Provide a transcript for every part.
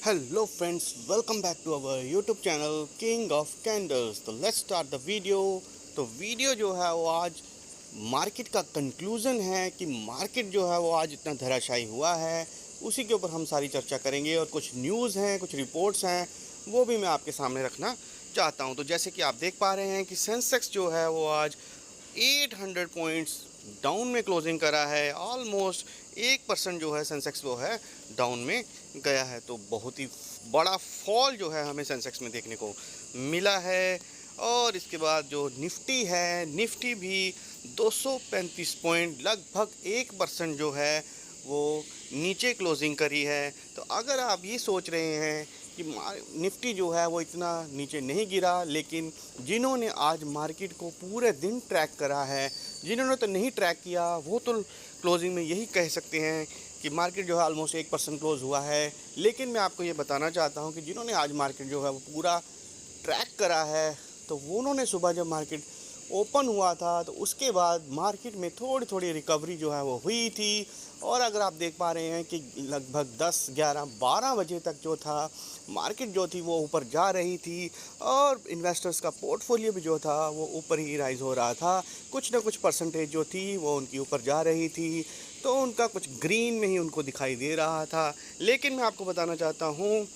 Hello friends, welcome back to our YouTube channel king of candles. तो let's start the video. तो video जो है वो आज मार्केट का कंक्लूज़न है कि मार्केट जो है वो आज इतना धराशायी हुआ है, उसी के ऊपर हम सारी चर्चा करेंगे। और कुछ न्यूज़ हैं, कुछ रिपोर्ट्स हैं, वो भी मैं आपके सामने रखना चाहता हूं। तो जैसे कि आप देख पा रहे हैं कि सेंसेक्स जो है वो आज 800 पॉइंट्स डाउन में क्लोजिंग करा है। ऑलमोस्ट 1% जो है सेंसेक्स वो है डाउन में गया है। तो बहुत ही बड़ा फॉल जो है हमें सेंसेक्स में देखने को मिला है। और इसके बाद जो निफ्टी है, निफ्टी भी 235 पॉइंट लगभग 1% जो है वो नीचे क्लोजिंग करी है। तो अगर आप ये सोच रहे हैं कि निफ्टी जो है वो इतना नीचे नहीं गिरा, लेकिन जिन्होंने आज मार्केट को पूरे दिन ट्रैक करा है, जिन्होंने तो नहीं ट्रैक किया वो तो क्लोजिंग में यही कह सकते हैं कि मार्केट जो है ऑलमोस्ट 1% क्लोज हुआ है। लेकिन मैं आपको ये बताना चाहता हूँ कि जिन्होंने आज मार्केट जो है वो पूरा ट्रैक करा है, तो वो उन्होंने सुबह जब मार्केट ओपन हुआ था तो उसके बाद मार्केट में थोड़ी थोड़ी रिकवरी जो है वो हुई थी। और अगर आप देख पा रहे हैं कि लगभग 10, 11, 12 बजे तक जो था मार्केट जो थी वो ऊपर जा रही थी, और इन्वेस्टर्स का पोर्टफोलियो भी जो था वो ऊपर ही राइज हो रहा था। कुछ ना कुछ परसेंटेज जो थी वो उनकी ऊपर जा रही थी, तो उनका कुछ ग्रीन में ही उनको दिखाई दे रहा था। लेकिन मैं आपको बताना चाहता हूँ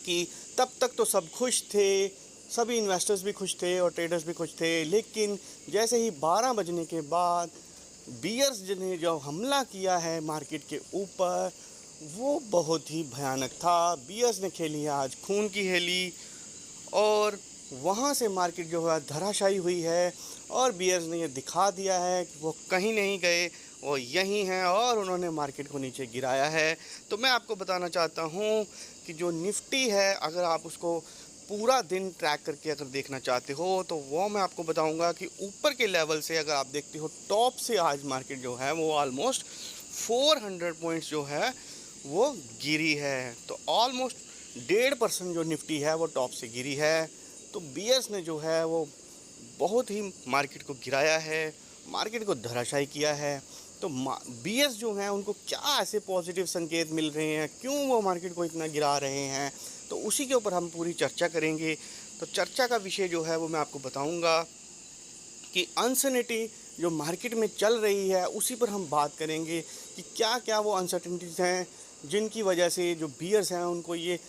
कि तब तक तो सब खुश थे, सभी इन्वेस्टर्स भी खुश थे और ट्रेडर्स भी खुश थे। लेकिन जैसे ही 12 बजने के बाद बियर्स ने जो हमला किया है मार्केट के ऊपर, वो बहुत ही भयानक था। बियर्स ने खेली है आज खून की हेली, और वहाँ से मार्केट जो है धराशायी हुई है। और बियर्स ने ये दिखा दिया है कि वो कहीं नहीं गए, वो यहीं हैं, और उन्होंने मार्केट को नीचे गिराया है। तो मैं आपको बताना चाहता हूँ कि जो निफ्टी है, अगर आप उसको पूरा दिन ट्रैक करके अगर देखना चाहते हो, तो वो मैं आपको बताऊंगा कि ऊपर के लेवल से अगर आप देखते हो, टॉप से आज मार्केट जो है वो ऑलमोस्ट 400 पॉइंट्स जो है वो गिरी है। तो ऑलमोस्ट 1.5% जो निफ्टी है वो टॉप से गिरी है। तो बियर्स ने जो है वो बहुत ही मार्केट को गिराया है, मार्केट को धराशायी किया है। तो बियर्स जो हैं उनको क्या ऐसे पॉजिटिव संकेत मिल रहे हैं, क्यों वो मार्केट को इतना गिरा रहे हैं, तो उसी के ऊपर हम पूरी चर्चा करेंगे। तो चर्चा का विषय जो है वो मैं आपको बताऊंगा कि अनसर्टेनिटी जो मार्केट में चल रही है उसी पर हम बात करेंगे कि क्या क्या वो अनसर्टेनिटीज़ हैं जिनकी वजह से जो बियर्स हैं उनको ये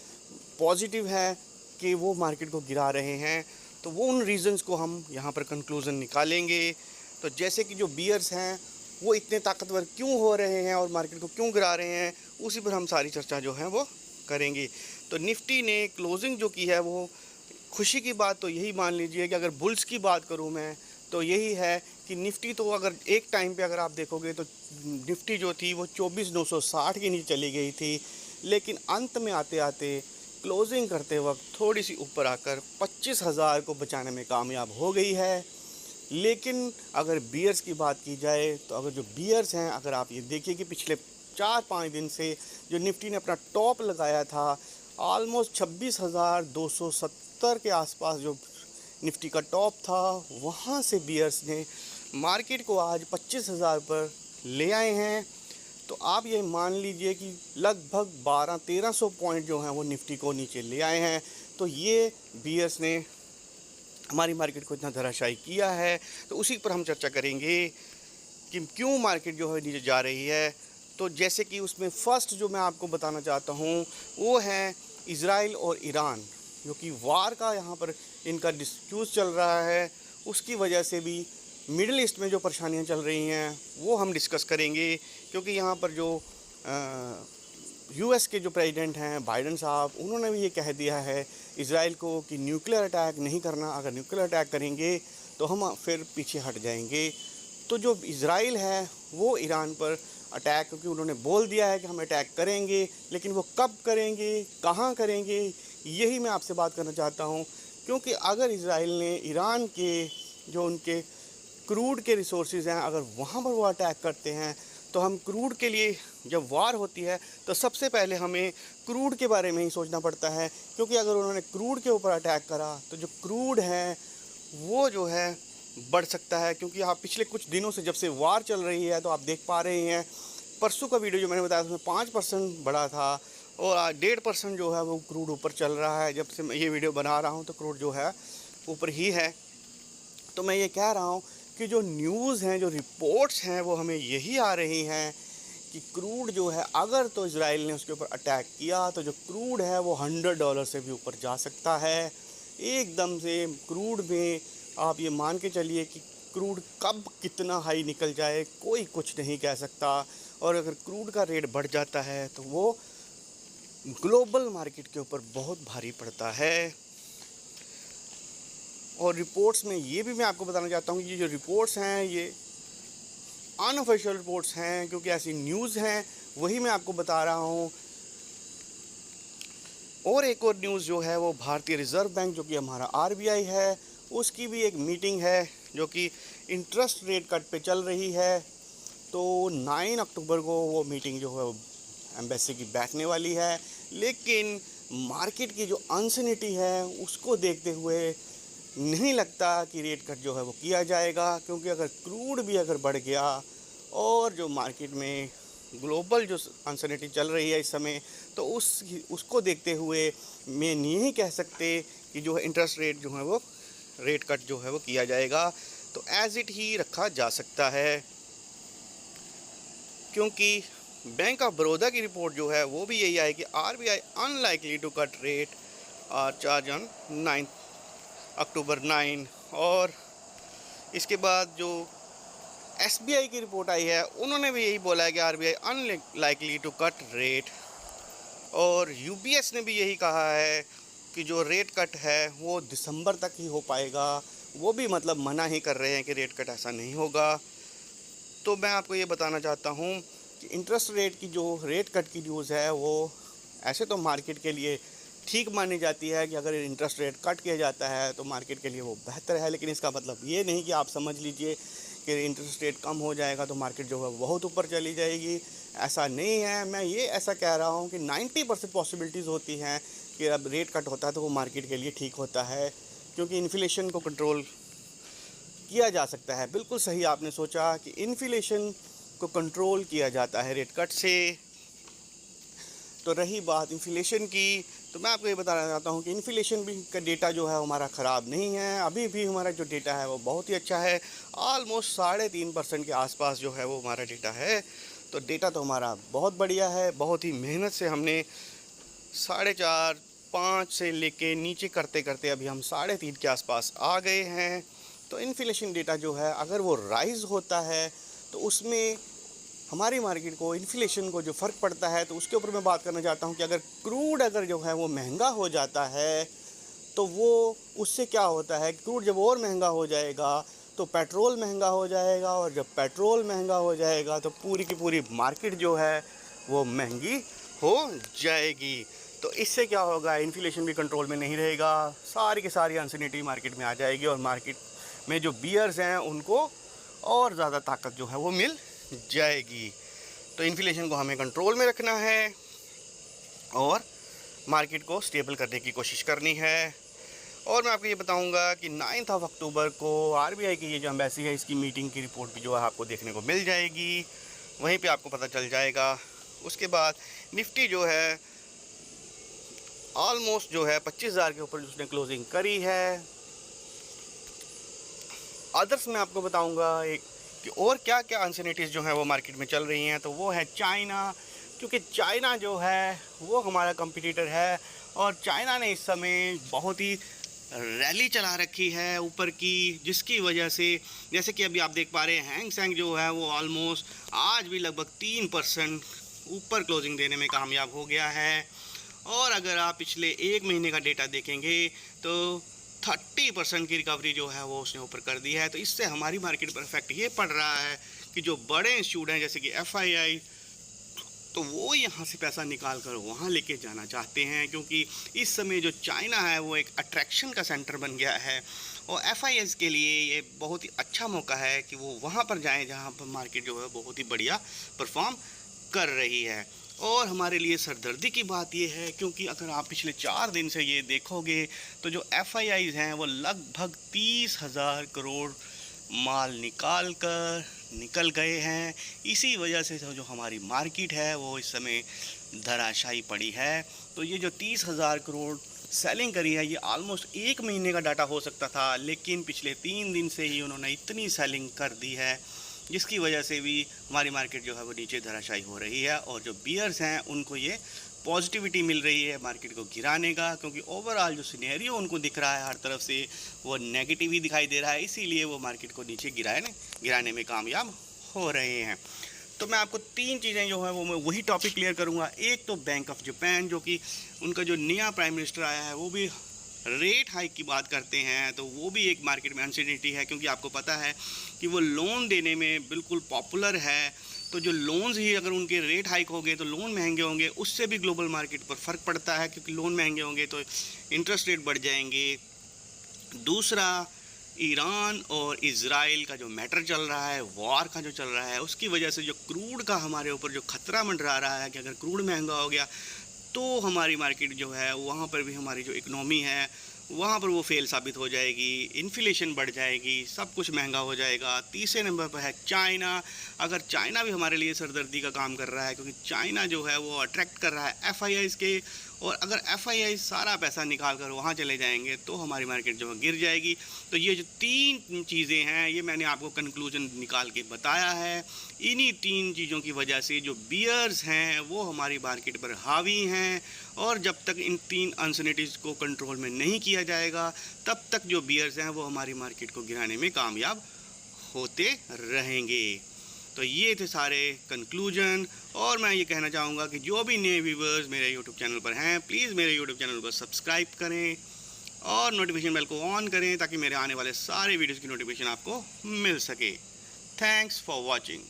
पॉजिटिव है कि वो मार्केट को गिरा रहे हैं। तो वो उन रीज़न्स को हम यहाँ पर कंक्लूज़न निकालेंगे। तो जैसे कि जो बियर्स हैं वो इतने ताकतवर क्यों हो रहे हैं और मार्केट को क्यों गिरा रहे हैं, उसी पर हम सारी चर्चा जो है वो करेंगे। तो निफ्टी ने क्लोजिंग जो की है वो खुशी की बात तो यही मान लीजिए कि अगर बुल्स की बात करूं मैं, तो यही है कि निफ्टी तो अगर एक टाइम पे अगर आप देखोगे तो निफ्टी जो थी वो 24,960 के नीचे चली गई थी। लेकिन अंत में आते आते क्लोजिंग करते वक्त थोड़ी सी ऊपर आकर 25,000 को बचाने में कामयाब हो गई है। लेकिन अगर बियर्स की बात की जाए, तो अगर जो बियर्स हैं, अगर आप ये देखिए कि पिछले 4-5 दिन से जो निफ्टी ने अपना टॉप लगाया था, ऑलमोस्ट 26,270 के आसपास जो निफ्टी का टॉप था, वहाँ से बियर्स ने मार्केट को आज 25,000 पर ले आए हैं। तो आप ये मान लीजिए कि लगभग 1200-1300 पॉइंट जो हैं वो निफ्टी को नीचे ले आए हैं। तो ये बियर्स ने हमारी मार्केट को इतना धराशायी किया है। तो उसी पर हम चर्चा करेंगे कि क्यों मार्केट जो है नीचे जा रही है। तो जैसे कि उसमें फ़र्स्ट जो मैं आपको बताना चाहता हूँ वो है इज़राइल और ईरान, जो कि वार का यहाँ पर इनका डिस्प्यूट चल रहा है। उसकी वजह से भी मिडिल ईस्ट में जो परेशानियाँ चल रही हैं वो हम डिस्कस करेंगे। क्योंकि यहाँ पर जो यूएस के जो प्रेसिडेंट हैं बाइडेन साहब, उन्होंने भी ये कह दिया है इज़राइल को कि न्यूक्लियर अटैक नहीं करना, अगर न्यूक्लियर अटैक करेंगे तो हम फिर पीछे हट जाएंगे। तो जो इज़राइल है वो ईरान पर अटैक, क्योंकि उन्होंने बोल दिया है कि हम अटैक करेंगे, लेकिन वो कब करेंगे, कहाँ करेंगे, यही मैं आपसे बात करना चाहता हूँ। क्योंकि अगर इज़राइल ने ईरान के जो उनके क्रूड के रिसोर्सेज हैं, अगर वहाँ पर वो अटैक करते हैं, तो हम क्रूड के लिए जब वार होती है तो सबसे पहले हमें क्रूड के बारे में ही सोचना पड़ता है। क्योंकि अगर उन्होंने क्रूड के ऊपर अटैक करा तो जो क्रूड है वो जो है बढ़ सकता है। क्योंकि आप पिछले कुछ दिनों से जब से वार चल रही है तो आप देख पा रहे हैं, परसों का वीडियो जो मैंने बताया उसमें 5% बढ़ा था, और आज 1.5% जो है वो क्रूड ऊपर चल रहा है। जब से मैं ये वीडियो बना रहा हूँ तो क्रूड जो है ऊपर ही है। तो मैं ये कह रहा हूँ कि जो न्यूज़ हैं, जो रिपोर्ट्स हैं, वो हमें यही आ रही हैं कि क्रूड जो है, अगर तो इजराइल ने उसके ऊपर अटैक किया तो जो क्रूड है वो $100 से भी ऊपर जा सकता है एकदम से। क्रूड में आप ये मान के चलिए कि क्रूड कब कितना हाई निकल जाए कोई कुछ नहीं कह सकता। और अगर क्रूड का रेट बढ़ जाता है तो वो ग्लोबल मार्केट के ऊपर बहुत भारी पड़ता है। और रिपोर्ट्स में ये भी मैं आपको बताना चाहता हूँ कि ये जो रिपोर्ट्स हैं ये अनऑफिशियल रिपोर्ट्स हैं, क्योंकि ऐसी न्यूज़ हैं वही मैं आपको बता रहा हूँ। और एक और न्यूज़ जो है वो भारतीय रिज़र्व बैंक जो कि हमारा RBI है, उसकी भी एक मीटिंग है जो कि इंटरेस्ट रेट कट पे चल रही है। तो 9 अक्टूबर को वो मीटिंग जो है वो एम्बेसी की बैठने वाली है। लेकिन मार्केट की जो अनसर्टेनिटी है उसको देखते हुए नहीं लगता कि रेट कट जो है वो किया जाएगा, क्योंकि अगर क्रूड भी अगर बढ़ गया और जो मार्केट में ग्लोबल जो अनसर्टेनिटी चल रही है इस समय, तो उसको देखते हुए मैं नहीं कह सकते कि जो इंटरेस्ट रेट जो है वो रेट कट जो है वो किया जाएगा। तो एज इट ही रखा जा सकता है, क्योंकि बैंक ऑफ बड़ौदा की रिपोर्ट जो है वो भी यही है कि RBI unlikely to cut rate और चार्ज ऑन 9 अक्टूबर 9। और इसके बाद जो SBI की रिपोर्ट आई है उन्होंने भी यही बोला है कि RBI unlikely to cut rate. और UBS ने भी यही कहा है कि जो रेट कट है वो दिसंबर तक ही हो पाएगा। वो भी मतलब मना ही कर रहे हैं कि रेट कट ऐसा नहीं होगा। तो मैं आपको ये बताना चाहता हूँ कि इंटरेस्ट रेट की जो रेट कट की न्यूज़ है वो ऐसे तो मार्केट के लिए ठीक मानी जाती है कि अगर इंटरेस्ट रेट कट किया जाता है तो मार्केट के लिए वो बेहतर है। लेकिन इसका मतलब ये नहीं कि आप समझ लीजिए कि इंटरेस्ट रेट कम हो जाएगा तो मार्केट जो है बहुत ऊपर चली जाएगी। ऐसा नहीं है। मैं ये ऐसा कह रहा हूँ कि 90% पॉसिबिलिटीज़ होती हैं कि अब रेट कट होता है तो वो मार्केट के लिए ठीक होता है, क्योंकि इन्फ्लेशन को कंट्रोल किया जा सकता है। बिल्कुल सही आपने सोचा कि इन्फ्लेशन को कंट्रोल किया जाता है रेट कट से। तो रही बात इन्फ्लेशन की, तो मैं आपको ये बताना चाहता हूँ कि इन्फ्लेशन भी का डेटा जो है हमारा ख़राब नहीं है। अभी भी हमारा जो डेटा है वो बहुत ही अच्छा है। ऑलमोस्ट 3.5% के आसपास जो है वो हमारा डेटा है। तो डेटा तो हमारा बहुत बढ़िया है। बहुत ही मेहनत से हमने 4.5-5 से लेके नीचे करते करते अभी हम 3.5 के आसपास आ गए हैं। तो इन्फ्लेशन डेटा जो है अगर वो राइज़ होता है तो उसमें हमारी मार्केट को इन्फ्लेशन को जो फ़र्क पड़ता है, तो उसके ऊपर मैं बात करना चाहता हूँ कि अगर क्रूड अगर जो है वो महंगा हो जाता है तो वो उससे क्या होता है, क्रूड जब और महंगा हो जाएगा तो पेट्रोल महंगा हो जाएगा। और जब पेट्रोल महंगा हो जाएगा तो पूरी की पूरी मार्केट जो है वो महंगी हो जाएगी। तो इससे क्या होगा, इन्फ्लेशन भी कंट्रोल में नहीं रहेगा। सारी की सारी अनसर्टेनिटी मार्केट में आ जाएगी और मार्केट में जो बियर्स हैं उनको और ज़्यादा ताकत जो है वो मिल जाएगी। तो इन्फ्लेशन को हमें कंट्रोल में रखना है और मार्केट को स्टेबल करने की कोशिश करनी है। और मैं आपको ये बताऊंगा कि 9 अक्टूबर को RBI की ये जो एम्बेसी है इसकी मीटिंग की रिपोर्ट भी जो है आपको देखने को मिल जाएगी। वहीं पे आपको पता चल जाएगा। उसके बाद निफ्टी जो है ऑलमोस्ट जो है 25,000 के ऊपर उसने क्लोजिंग करी है। अदर्स मैं आपको बताऊंगा एक कि और क्या क्या अनसर्टेनिटीज़ जो है वो मार्केट में चल रही हैं। तो वो है चाइना, क्योंकि चाइना जो है वो हमारा कंपटीटर है और चाइना ने इस समय बहुत ही रैली चला रखी है ऊपर की, जिसकी वजह से जैसे कि अभी आप देख पा रहे हैं हैंग सेंग जो है वो ऑलमोस्ट आज भी लगभग 3% ऊपर क्लोजिंग देने में कामयाब हो गया है। और अगर आप पिछले 1 महीने का डेटा देखेंगे तो 30% की रिकवरी जो है वो उसने ऊपर कर दी है। तो इससे हमारी मार्केट पर इफेक्ट ये पड़ रहा है कि जो बड़े इंस्टीट्यूट हैं जैसे कि FII, तो वो यहाँ से पैसा निकाल कर वहाँ लेके जाना चाहते हैं, क्योंकि इस समय जो चाइना है वो एक अट्रैक्शन का सेंटर बन गया है। और FIIs के लिए ये बहुत ही अच्छा मौका है कि वो वहाँ पर जाएं जहाँ पर मार्केट जो है बहुत ही बढ़िया परफॉर्म कर रही है। और हमारे लिए सरदर्दी की बात ये है, क्योंकि अगर आप पिछले 4 दिन से ये देखोगे तो जो FIIs हैं वो लगभग 30,000 करोड़ माल निकल गए हैं। इसी वजह से जो हमारी मार्केट है वो इस समय धराशायी पड़ी है। तो ये जो 30,000 करोड़ सेलिंग करी है, ये ऑलमोस्ट 1 महीने का डाटा हो सकता था, लेकिन पिछले 3 दिन से ही उन्होंने इतनी सेलिंग कर दी है, जिसकी वजह से भी हमारी मार्केट जो है वो नीचे धराशायी हो रही है। और जो बियर्स हैं उनको ये पॉजिटिविटी मिल रही है मार्केट को गिराने का, क्योंकि ओवरऑल जो सिनेरियो उनको दिख रहा है हर तरफ से वो नेगेटिव ही दिखाई दे रहा है, इसीलिए वो मार्केट को नीचे गिराने में कामयाब हो रहे हैं। तो मैं आपको 3 चीज़ें जो है वो मैं वही टॉपिक क्लियर करूँगा। एक तो बैंक ऑफ जापान, जो कि उनका जो नया प्राइम मिनिस्टर आया है वो भी रेट हाइक की बात करते हैं, तो वो भी एक मार्केट में अनसर्टेनिटी है, क्योंकि आपको पता है कि वो लोन देने में बिल्कुल पॉपुलर है। तो जो लोन्स ही अगर उनके रेट हाइक हो गए तो लोन महंगे होंगे, उससे भी ग्लोबल मार्केट पर फ़र्क पड़ता है, क्योंकि लोन महंगे होंगे तो इंटरेस्ट रेट बढ़ जाएंगे। दूसरा, ईरान और इज़राइल का जो मैटर चल रहा है, वॉर का जो चल रहा है, उसकी वजह से जो क्रूड का हमारे ऊपर जो खतरा मंडरा रहा है कि अगर क्रूड महंगा हो गया तो हमारी मार्केट जो है वहाँ पर भी हमारी जो इकनॉमी है वहाँ पर वो फेल साबित हो जाएगी, इन्फ्लेशन बढ़ जाएगी, सब कुछ महंगा हो जाएगा। तीसरे नंबर पर है चाइना। अगर चाइना भी हमारे लिए सरदर्दी का काम कर रहा है, क्योंकि चाइना जो है वो अट्रैक्ट कर रहा है FIIs के, और अगर FIIs सारा पैसा निकाल कर वहाँ चले जाएंगे तो हमारी मार्केट जो है गिर जाएगी। तो ये जो 3 चीज़ें हैं ये मैंने आपको कंक्लूजन निकाल के बताया है। इन्हीं 3 चीज़ों की वजह से जो बियर्स हैं वो हमारी मार्केट पर हावी हैं, और जब तक इन 3 अनसर्टेनिटीज़ को कंट्रोल में नहीं किया जाएगा तब तक जो बियर्स हैं वो हमारी मार्केट को गिराने में कामयाब होते रहेंगे। तो ये थे सारे कंक्लूजन, और मैं ये कहना चाहूँगा कि जो भी नए व्यूवर्स मेरे यूट्यूब चैनल पर हैं, प्लीज़ मेरे यूट्यूब चैनल को सब्सक्राइब करें और नोटिफिकेशन बेल को ऑन करें, ताकि मेरे आने वाले सारे वीडियोज़ की नोटिफिकेशन आपको मिल सके। Thanks for watching.